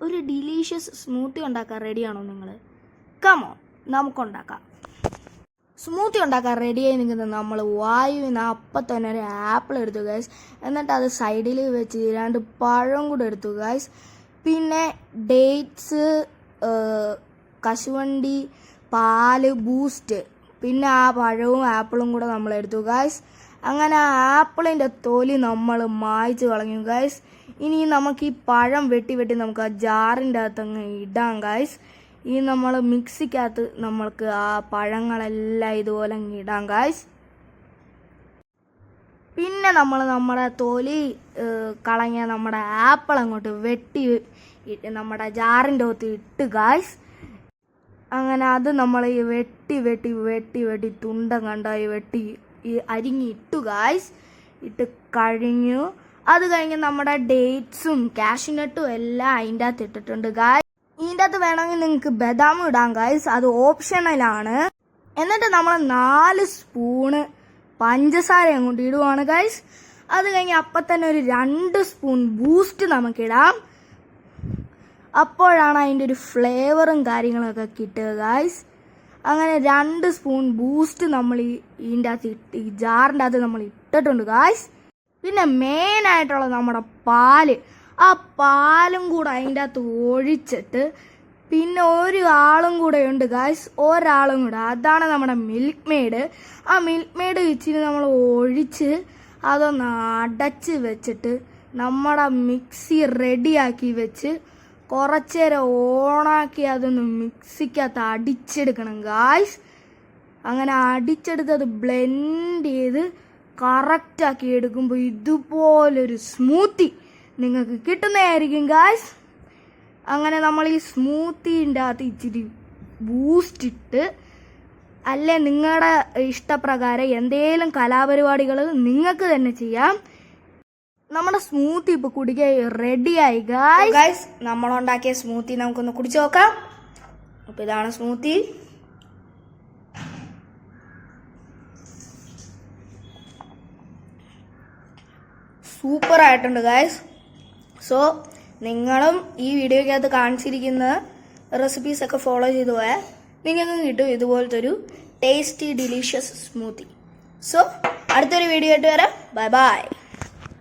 ഒരു delicious smoothie ഉണ്ടാക്കാൻ റെഡിയാണോ നിങ്ങൾ? കമോ നമുക്കുണ്ടാക്കാം. സ്മൂത്തി ഉണ്ടാക്കാൻ റെഡിയായി നിൽക്കുന്നത് നമ്മൾ വായുവിന് അപ്പം തന്നെ ഒരു ആപ്പിൾ എടുത്തു ഗൈസ്. എന്നിട്ട് അത് സൈഡിൽ വെച്ച് 2 പഴം കൂടെ എടുത്തു ഗൈസ്. പിന്നെ ഡേറ്റ്സ്, കശുവണ്ടി, പാല്, ബൂസ്റ്റ്, പിന്നെ ആ പഴവും ആപ്പിളും കൂടെ നമ്മൾ എടുത്തു ഗൈസ്. അങ്ങനെ ആ ആപ്പിളിൻ്റെ തൊലി നമ്മൾ മായ്ച്ച് കളഞ്ഞു ഗൈസ്. ഇനി നമുക്ക് ഈ പഴം വെട്ടി നമുക്ക് ആ ജാറിൻ്റെ അകത്തങ്ങ് ഇടാം ഗൈസ്. ഈ നമ്മൾ മിക്സിക്കകത്ത് നമ്മൾക്ക് ആ പഴങ്ങളെല്ലാം ഇതുപോലെ അങ്ങ് ഇടാം ഗൈസ്. പിന്നെ നമ്മൾ നമ്മുടെ തൊലി കളഞ്ഞ നമ്മുടെ ആപ്പിൾ അങ്ങോട്ട് വെട്ടി നമ്മുടെ ജാറിൻ്റെ അകത്ത് ഇട്ട് ഗൈസ്. അങ്ങനെ അത് നമ്മൾ ഈ വെട്ടി തുണ്ടം കണ്ടായി വെട്ടി ഈ അരിഞ്ഞിട്ടു ഗൈസ്. ഇട്ട് കഴിഞ്ഞു. അത് കഴിഞ്ഞ് നമ്മുടെ ഡേറ്റ്സും കാഷ്യൂനട്ടും എല്ലാം അതിൻ്റെ അകത്ത് ഇട്ടിട്ടുണ്ട് ഗൈസ്. ഇതിൻ്റെ അകത്ത് വേണമെങ്കിൽ നിങ്ങൾക്ക് ബദാം ഇടാം ഗൈസ്, അത് ഓപ്ഷണലാണ്. എന്നിട്ട് നമ്മൾ 4 സ്പൂണ് പഞ്ചസാര അങ്ങോട്ട് ഇടുവാണ് ഗൈസ്. അത് കഴിഞ്ഞ് അപ്പം തന്നെ ഒരു 2 സ്പൂൺ ബൂസ്റ്റ് നമുക്കിടാം. അപ്പോഴാണ് അതിൻ്റെ ഒരു ഫ്ലേവറും കാര്യങ്ങളൊക്കെ കിട്ടുക ഗൈസ്. അങ്ങനെ 2 സ്പൂൺ ബൂസ്റ്റ് നമ്മൾ ഇതിൻ്റെ അകത്ത് ഈ ജാറിൻ്റെ അകത്ത് നമ്മൾ ഇട്ടിട്ടുണ്ട് ഗൈസ്. പിന്നെ മെയിനായിട്ടുള്ള നമ്മുടെ പാല്, ആ പാലും കൂടെ അതിൻ്റെ അകത്ത് ഒഴിച്ചിട്ട് പിന്നെ ഒരാളും കൂടെ ഉണ്ട് ഗൈസ്, ഒരാളും കൂടെ, അതാണ് നമ്മുടെ മിൽക്ക് മെയ്ഡ്. ആ മിൽക്ക് മെയ്ഡ് ഇച്ചിരി നമ്മൾ ഒഴിച്ച് അതൊന്ന് അടച്ച് വെച്ചിട്ട് നമ്മുടെ മിക്സി റെഡിയാക്കി വെച്ച് കുറച്ച് നേരം ഓണാക്കി അതൊന്ന് മിക്സിക്കകത്ത് അടിച്ചെടുക്കണം ഗായ്സ്. അങ്ങനെ അടിച്ചെടുത്തത് ബ്ലെൻഡ് ചെയ്ത് കറക്റ്റാക്കി എടുക്കുമ്പോൾ ഇതുപോലൊരു സ്മൂത്തി നിങ്ങൾക്ക് കിട്ടുന്നതായിരിക്കും ഗായ്സ്. അങ്ങനെ നമ്മൾ ഈ സ്മൂത്തീൻ്റെ അകത്ത് ഇച്ചിരി ബൂസ്റ്റ് ഇട്ട്, അല്ലെ നിങ്ങളുടെ ഇഷ്ടപ്രകാരം എന്തെങ്കിലും കലാപരിപാടികൾ നിങ്ങൾക്ക് തന്നെ ചെയ്യാം. നമ്മുടെ സ്മൂത്തി ഇപ്പോൾ കുടിക്കാൻ റെഡിയായി ഗായ്സ്. നമ്മളുണ്ടാക്കിയ സ്മൂത്തി നമുക്കൊന്ന് കുടിച്ചു നോക്കാം. അപ്പോൾ ഇതാണ് സ്മൂത്തി. സൂപ്പർ ആയിട്ടുണ്ട് ഗായ്സ്. സോ നിങ്ങളും ഈ വീഡിയോയ്ക്കകത്ത് കാണിച്ചിരിക്കുന്ന റെസിപ്പീസൊക്കെ ഫോളോ ചെയ്തു പോയാൽ നിങ്ങൾക്കും കിട്ടും ഇതുപോലത്തെ ഒരു ടേസ്റ്റി ഡിലീഷ്യസ് സ്മൂത്തി. സോ അടുത്തൊരു വീഡിയോ ആയിട്ട് വരാം. Bye bye.